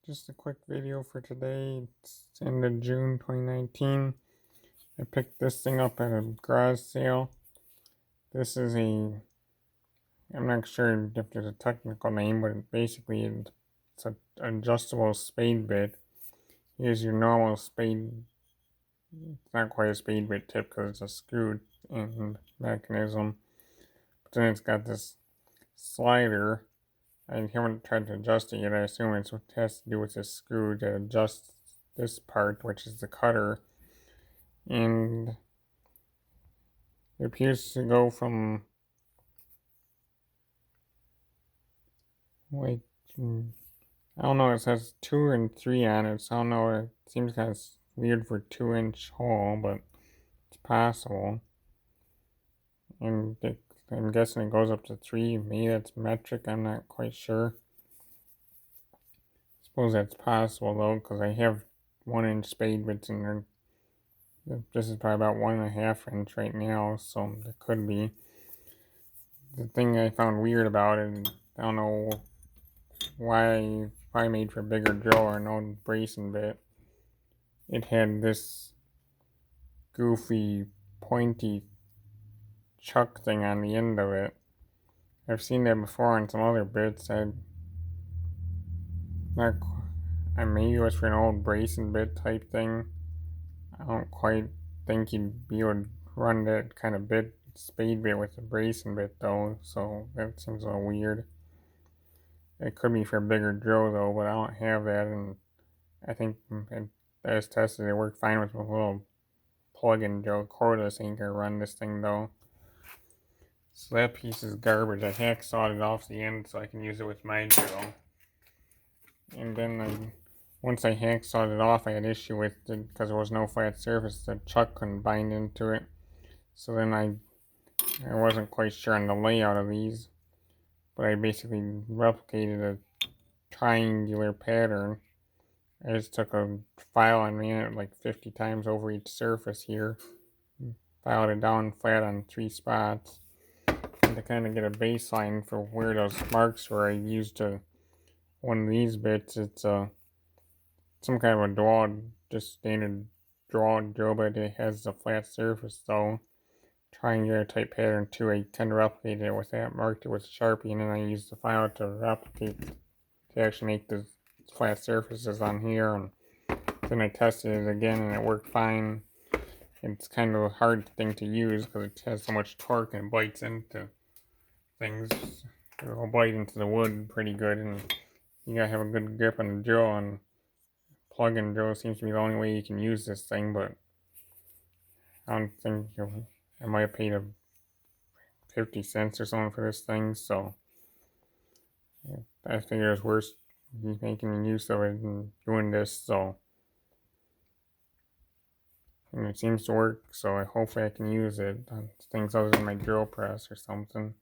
Just a quick video for today. It's end of June 2019. I picked this thing up at a garage sale. This is I'm not sure if there's a technical name, but basically it's an adjustable spade bit. Here's your normal spade. It's not quite a spade bit tip because it's a screw and mechanism. But then it's got this slider. I haven't tried to adjust it yet. I assume it has to do with this screw to adjust this part, which is the cutter. And it appears to go from like, I don't know, it says 2 and 3 on it, so I don't know, it seems kind of weird for 2-inch hole, but it's possible. And I'm guessing it goes up to 3. Maybe that's metric, I'm not quite sure. I suppose that's possible though, because I have 1-inch spade bits in there. This is probably about 1.5 inch right now, so it could be. The thing I found weird about it, I don't know why, probably made for a bigger drill or no bracing bit. It had this goofy, pointy chuck thing on the end of it. I've seen that before on some other bits. Maybe it was for an old bracing bit type thing. I don't quite think you'd be able to run that kind of spade bit with a bracing bit though, so that seems a little weird. It could be for a bigger drill though, but I don't have that, and I think as tested it worked fine with a little plug-in drill. Cordless ain't gonna run this thing though. So that piece is garbage. I hacksawed it off the end so I can use it with my drill. And then once I hacksawed it off, I had issue with it because there was no flat surface. The chuck couldn't bind into it. So then I wasn't quite sure on the layout of these, but I basically replicated a triangular pattern. I just took a file and ran it like 50 times over each surface here. Filed it down flat on 3 spots. And to kind of get a baseline for where those marks were, I used one of these bits. It's some kind of a just standard drill, but it has a flat surface though. Triangular type pattern too. I tend to replicate it with that, marked it with a Sharpie, and then I used the file to replicate, to actually make the flat surfaces on here. And then I tested it again and it worked fine. It's kind of a hard thing to use because it has so much torque and it bites into things. It'll bite into the wood pretty good, and you gotta have a good grip on the drill, and plug-in drill seems to be the only way you can use this thing, but I don't think I might have paid 50 cents or something for this thing, so yeah, I figure it's worth making use of it and doing this, so. And it seems to work, so hopefully I can use it on things other than my drill press or something.